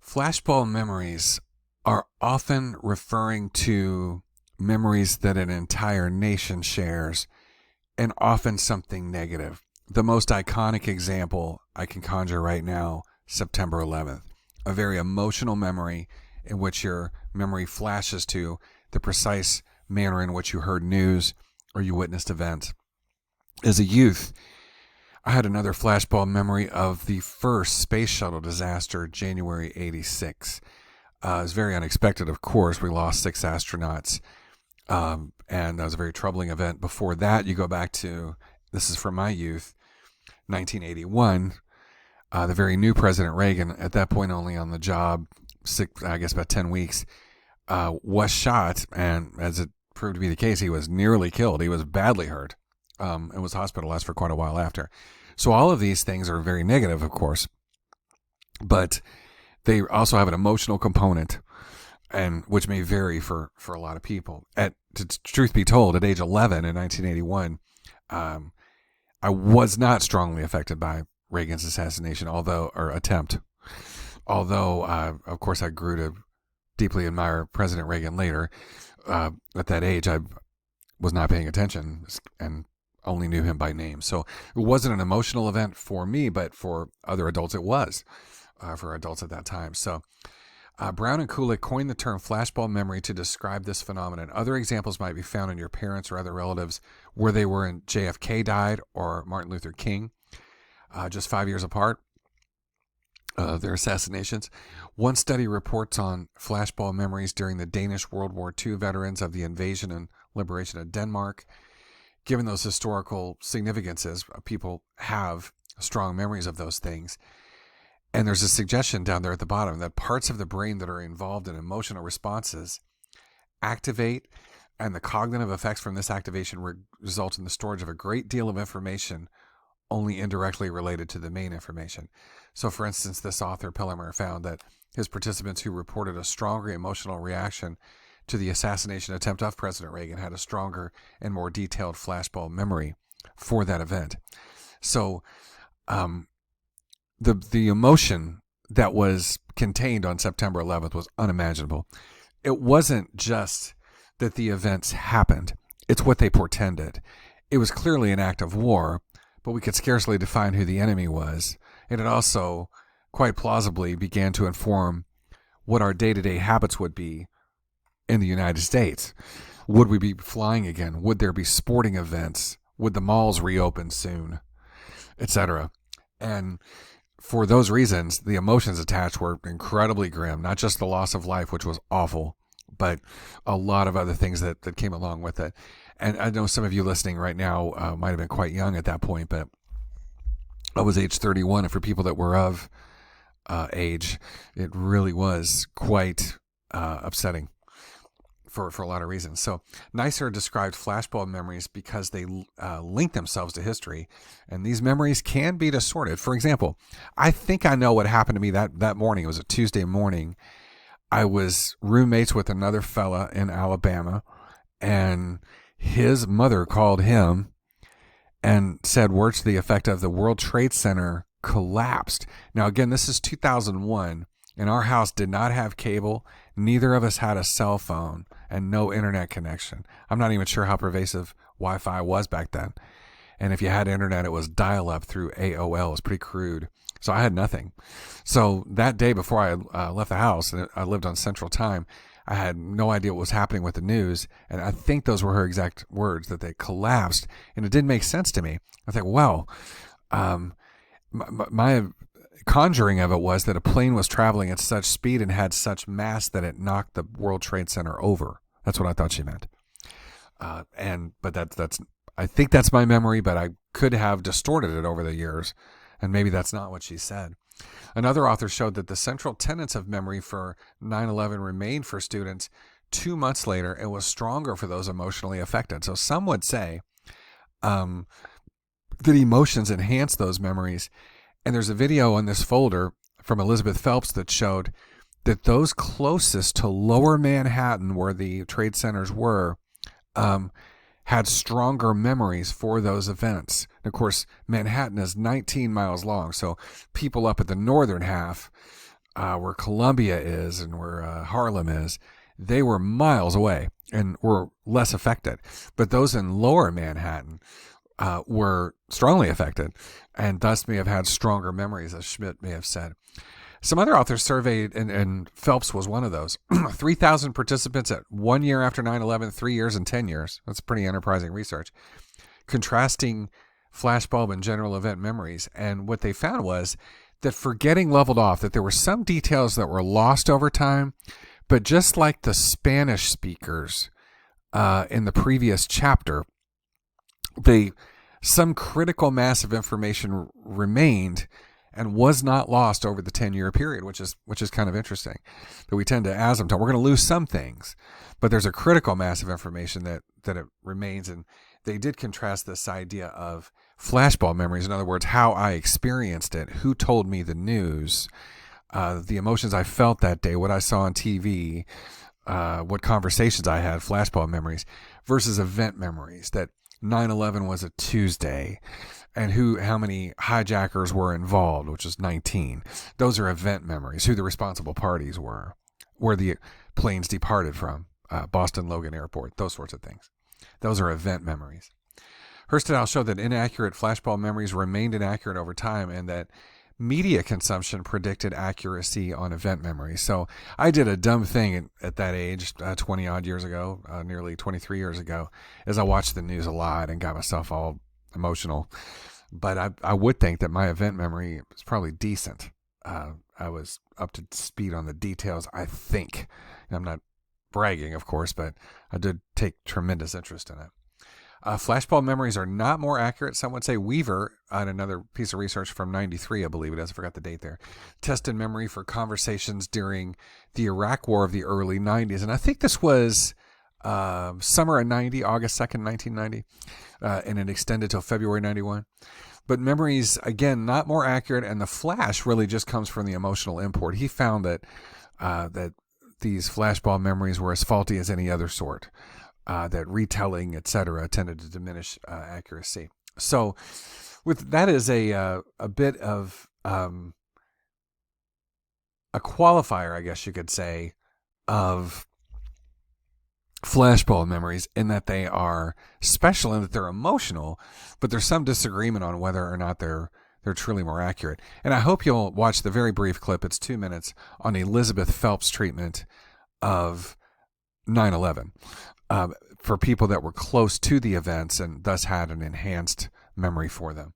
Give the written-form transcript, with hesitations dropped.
Flashbulb memories are often referring to memories that an entire nation shares, and often something negative. The most iconic example I can conjure right now, September 11th, a very emotional memory in which your memory flashes to the precise manner in which you heard news or you witnessed events. As a youth, I had another flashbulb memory of the first space shuttle disaster, January 86. It was very unexpected, of course. We lost 6 astronauts, and that was a very troubling event. Before that, you go back to, this is from my youth, 1981. The very new President Reagan, at that point only on the job, about 10 weeks, was shot, and as it proved to be the case, he was nearly killed. He was badly hurt, and was hospitalized for quite a while after. So all of these things are very negative, of course, but they also have an emotional component, and which may vary for a lot of people. Truth be told, at age 11 in 1981, I was not strongly affected by Reagan's assassination, attempt. Although, of course, I grew to deeply admire President Reagan later. At that age, I was not paying attention and only knew him by name. So it wasn't an emotional event for me, but for other adults, it was for adults at that time. So Brown and Kulik coined the term flashbulb memory to describe this phenomenon. Other examples might be found in your parents or other relatives where they were in JFK died or Martin Luther King, just 5 years apart, their assassinations. One study reports on flashbulb memories during the Danish World War II veterans of the invasion and liberation of Denmark. Given those historical significances, people have strong memories of those things. And there's a suggestion down there at the bottom that parts of the brain that are involved in emotional responses activate, and the cognitive effects from this activation result in the storage of a great deal of information only indirectly related to the main information. So, for instance, this author, Pellimer, found that his participants who reported a stronger emotional reaction to the assassination attempt of President Reagan had a stronger and more detailed flashbulb memory for that event. So, the emotion that was contained on September 11th was unimaginable. It wasn't just that the events happened. It's what they portended. It was clearly an act of war, but we could scarcely define who the enemy was. And it also, quite plausibly, began to inform what our day-to-day habits would be in the United States. Would we be flying again? Would there be sporting events? Would the malls reopen soon? Etc. And for those reasons, the emotions attached were incredibly grim. Not just the loss of life, which was awful, but a lot of other things that came along with it. And I know some of you listening right now might have been quite young at that point, but I was age 31, and for people that were of age, it really was quite upsetting for a lot of reasons. So Neisser described flashbulb memories because they link themselves to history, and these memories can be distorted. For example, I think I know what happened to me that morning. It was a Tuesday morning. I was roommates with another fella in Alabama, and his mother called him and said words to the effect of the World Trade Center collapsed. Now, again, this is 2001, and our house did not have cable. Neither of us had a cell phone and no internet connection. I'm not even sure how pervasive Wi-Fi was back then. And if you had internet, it was dial-up through AOL. It was pretty crude. So I had nothing. So that day before I left the house, and I lived on Central Time, I had no idea what was happening with the news. And I think those were her exact words, that they collapsed. And it didn't make sense to me. I think, well, my conjuring of it was that a plane was traveling at such speed and had such mass that it knocked the World Trade Center over. That's what I thought she meant. But that's I think that's my memory, but I could have distorted it over the years, and maybe that's not what she said. Another author showed that the central tenets of memory for 9/11 remained for students 2 months later and was stronger for those emotionally affected. So some would say that emotions enhance those memories. And there's a video on this folder from Elizabeth Phelps that showed that those closest to Lower Manhattan, where the trade centers were, had stronger memories for those events. And of course, Manhattan is 19 miles long, so people up at the northern half where Columbia is and where Harlem is, they were miles away and were less affected. But those in lower Manhattan were strongly affected and thus may have had stronger memories, as Schmidt may have said. Some other authors surveyed, and Phelps was one of those, 3,000 participants at 1 year after 9/11, 3 years, and 10 years. That's pretty enterprising research, contrasting flashbulb and general event memories. And what they found was that forgetting leveled off, that there were some details that were lost over time, but just like the Spanish speakers in the previous chapter, some critical mass of information remained and was not lost over the 10-year period, which is kind of interesting. That we tend to asymptote. We're going to lose some things, but there's a critical mass of information that it remains. And they did contrast this idea of flashbulb memories. In other words, how I experienced it, who told me the news, the emotions I felt that day, what I saw on TV, what conversations I had, flashbulb memories, versus event memories, that 9/11 was a Tuesday, and how many hijackers were involved, which is 19. Those are event memories, who the responsible parties were, where the planes departed from, Boston Logan Airport, those sorts of things. Those are event memories. Hurst et al. Showed that inaccurate flashbulb memories remained inaccurate over time, and that media consumption predicted accuracy on event memories. So I did a dumb thing at that age, 20 odd years ago, nearly 23 years ago, as I watched the news a lot and got myself all emotional. But I would think that my event memory was probably decent. I was up to speed on the details, I think. I'm not bragging, of course, but I did take tremendous interest in it. Flashbulb memories are not more accurate. Some would say. Weaver, on another piece of research from 93, I believe it is, I forgot the date there, tested memory for conversations during the Iraq War of the early 90s. And I think this was summer of 90, August 2nd, 1990, and it extended till February 91. But memories, again, not more accurate, and the flash really just comes from the emotional import. He found that these flashbulb memories were as faulty as any other sort. That retelling, etc., tended to diminish accuracy. So, that is a bit of a qualifier, I guess you could say, of flashbulb memories, in that they are special and that they're emotional, but there's some disagreement on whether or not they're truly more accurate. And I hope you'll watch the very brief clip. It's 2 minutes on Elizabeth Phelps' treatment of 9/11. For people that were close to the events and thus had an enhanced memory for them.